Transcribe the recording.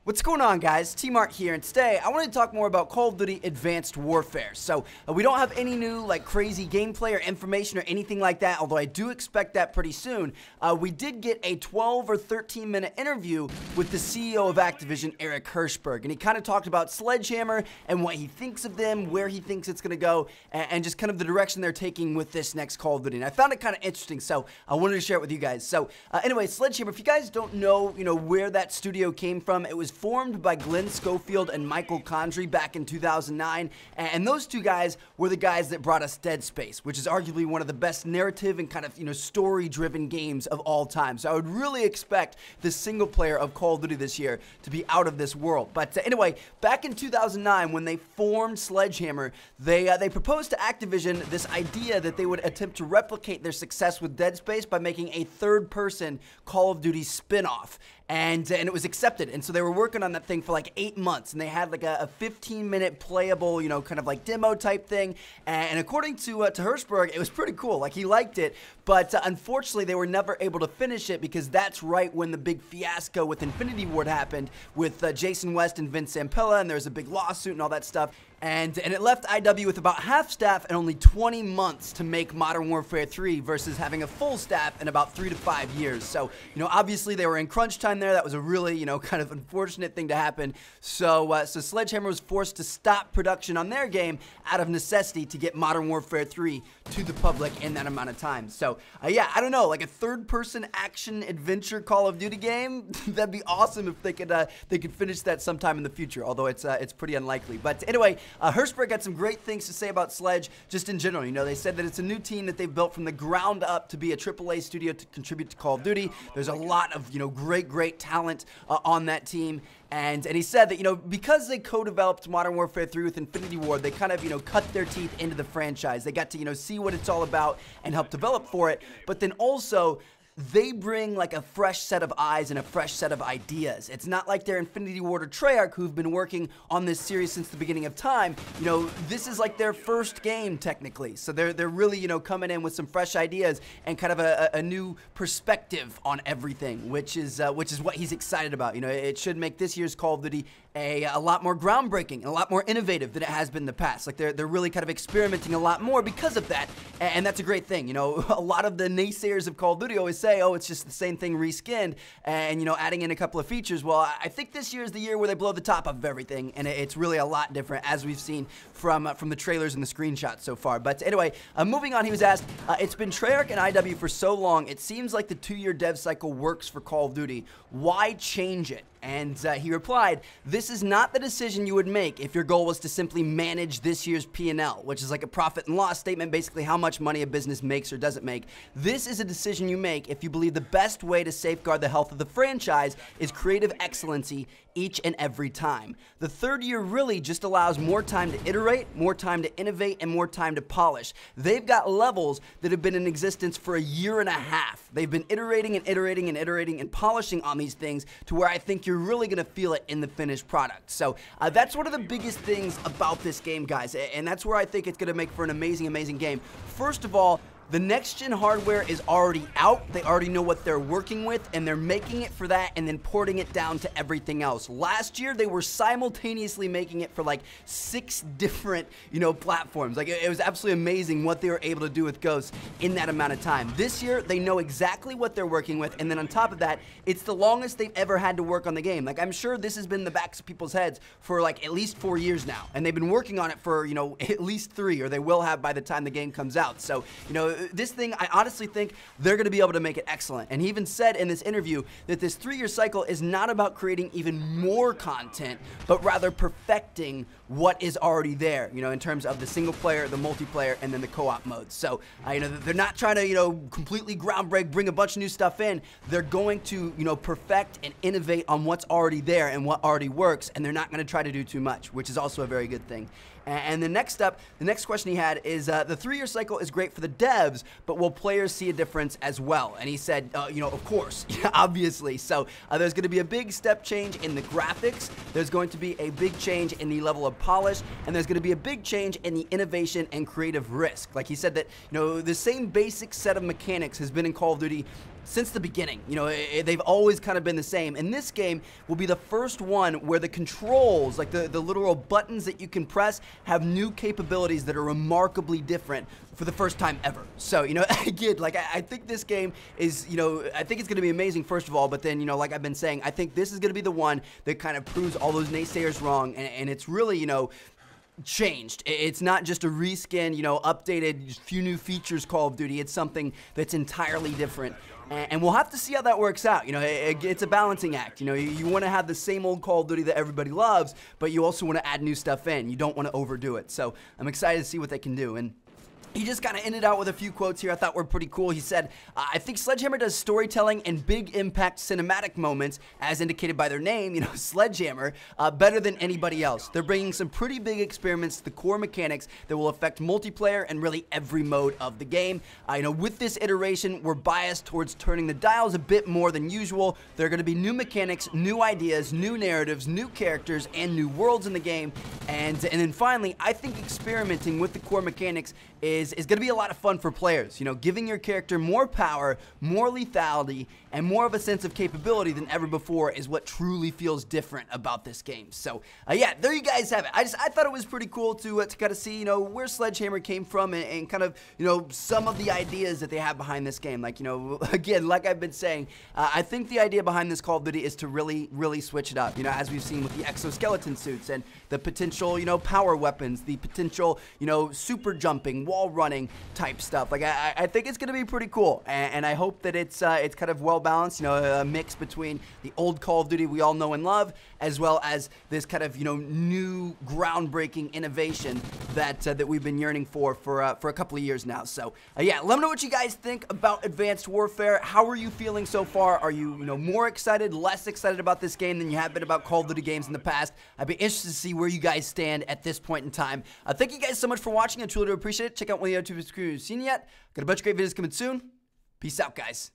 What's going on, guys? T-Mart here, and today I want to talk more about Call of Duty Advanced Warfare. So we don't have any new crazy gameplay or information or anything like that, although I do expect that pretty soon. We did get a 12 or 13 minute interview with the CEO of Activision, Eric Hirshberg, and he kind of talked about Sledgehammer and what he thinks of them, where he thinks it's going to go, and just kind of the direction they're taking with this next Call of Duty. And I found it kind of interesting, so I wanted to share it with you guys. So anyway, Sledgehammer, if you guys don't know, where that studio came from, it was formed by Glenn Schofield and Michael Condrey back in 2009, and those two guys were the guys that brought us Dead Space, which is arguably one of the best narrative and kind of, story-driven games of all time. So I would really expect the single player of Call of Duty this year to be out of this world. But anyway, back in 2009, when they formed Sledgehammer, they proposed to Activision this idea that they would attempt to replicate their success with Dead Space by making a third-person Call of Duty spin-off. And it was accepted, and so they were working on that thing for 8 months, and they had a 15-minute playable, kind of demo type thing, and according to Hirshberg, it was pretty cool. He liked it, but unfortunately they were never able to finish it because that's right when the big fiasco with Infinity Ward happened with Jason West and Vince Zampella, and there was a big lawsuit and all that stuff. And it left IW with about half staff and only 20 months to make Modern Warfare 3 versus having a full staff in about 3 to 5 years. So, obviously they were in crunch time there. That was a really, kind of unfortunate thing to happen. So Sledgehammer was forced to stop production on their game out of necessity to get Modern Warfare 3 to the public in that amount of time. So, yeah, I don't know, a third-person action adventure Call of Duty game, that'd be awesome if they could finish that sometime in the future, although it's pretty unlikely. But anyway, Hirshberg had some great things to say about Sledge just in general. They said that it's a new team that they've built from the ground up to be a AAA studio to contribute to Call of Duty. There's a lot of, great talent on that team. And he said that, because they co-developed Modern Warfare 3 with Infinity Ward, they kind of, cut their teeth into the franchise. They got to, see what it's all about and help develop for it. But then also, they bring a fresh set of eyes and a fresh set of ideas. It's not like they're Infinity Ward or Treyarch who've been working on this series since the beginning of time. This is their first game technically. So they're really, coming in with some fresh ideas and kind of a new perspective on everything, which is what he's excited about. It should make this year's Call of Duty a lot more groundbreaking and a lot more innovative than it has been in the past. They're really kind of experimenting a lot more because of that, and that's a great thing. A lot of the naysayers of Call of Duty always say, oh, it's just the same thing reskinned and, adding in a couple of features. Well, I think this year is the year where they blow the top of everything, and it's really a lot different, as we've seen from the trailers and the screenshots so far. But anyway, moving on, he was asked, it's been Treyarch and IW for so long, it seems like the 2-year dev cycle works for Call of Duty. Why change it? And he replied, this is not the decision you would make if your goal was to simply manage this year's P&L, which is a profit and loss statement, basically how much money a business makes or doesn't make. This is a decision you make if you believe the best way to safeguard the health of the franchise is creative excellency each and every time. The third year really just allows more time to iterate, more time to innovate, and more time to polish. They've got levels that have been in existence for a year and a half. They've been iterating and iterating and iterating and polishing on these things to where I think you're really going to feel it in the finished product. So that's one of the biggest things about this game, guys, and that's where I think it's going to make for an amazing, amazing game. First of all, the next-gen hardware is already out. They already know what they're working with, and they're making it for that and then porting it down to everything else. Last year, they were simultaneously making it for 6 different, platforms. It was absolutely amazing what they were able to do with Ghosts in that amount of time. This year, they know exactly what they're working with, and then on top of that, it's the longest they've ever had to work on the game. I'm sure this has been in the backs of people's heads for at least 4 years now, and they've been working on it for, at least 3, or they will have by the time the game comes out. So, this thing, I honestly think they're going to be able to make it excellent. And he even said in this interview that this 3-year cycle is not about creating even more content, but rather perfecting what is already there, in terms of the single player, the multiplayer, and then the co-op modes. So, they're not trying to, completely groundbreak, bring a bunch of new stuff in. They're going to, perfect and innovate on what's already there and what already works, and they're not going to try to do too much, which is also a very good thing. And the next question he had is, the 3-year cycle is great for the devs, but will players see a difference as well? And he said, of course, obviously. So there's going to be a big step change in the graphics, there's going to be a big change in the level of polish, and there's going to be a big change in the innovation and creative risk. He said that, the same basic set of mechanics has been in Call of Duty since the beginning. You know, they've always kind of been the same. And this game will be the first one where the controls, like the literal buttons that you can press, have new capabilities that are remarkably different for the first time ever. So, you know, again, like I think this game is, you know, I think it's going to be amazing, first of all, but then, you know, like I've been saying, I think this is going to be the one that kind of proves all those naysayers wrong, and it's really, you know, changed. It's not just a reskin, you know, updated, few new features Call of Duty. It's something that's entirely different. And we'll have to see how that works out. You know, it's a balancing act. You know, you want to have the same old Call of Duty that everybody loves, but you also want to add new stuff in. You don't want to overdo it. So I'm excited to see what they can do. And he just kind of ended out with a few quotes here I thought were pretty cool. He said, I think Sledgehammer does storytelling and big impact cinematic moments, as indicated by their name, you know, Sledgehammer, better than anybody else. They're bringing some pretty big experiments to the core mechanics that will affect multiplayer and really every mode of the game. You know, with this iteration, we're biased towards turning the dials a bit more than usual. There are going to be new mechanics, new ideas, new narratives, new characters, and new worlds in the game. And then finally, I think experimenting with the core mechanics is going to be a lot of fun for players. You know, giving your character more power, more lethality, and more of a sense of capability than ever before is what truly feels different about this game. So, yeah, there you guys have it. I thought it was pretty cool to kind of see, you know, where Sledgehammer came from and kind of, you know, some of the ideas that they have behind this game. Like, you know, again, like I've been saying, I think the idea behind this Call of Duty is to really, really switch it up. You know, as we've seen with the exoskeleton suits and the potential, you know, power weapons, the potential, you know, super jumping, wall running type stuff. Like, I think it's going to be pretty cool, and I hope that it's kind of well balanced, you know, a mix between the old Call of Duty we all know and love, as well as this kind of, you know, new groundbreaking innovation that we've been yearning for a couple of years now. So, yeah, let me know what you guys think about Advanced Warfare. How are you feeling so far? Are you, you know, more excited, less excited about this game than you have been about Call of Duty games in the past? I'd be interested to see where you guys stand at this point in time. Thank you guys so much for watching. I truly do appreciate it. Check out one of the other YouTubers you've seen yet. Got a bunch of great videos coming soon. Peace out, guys.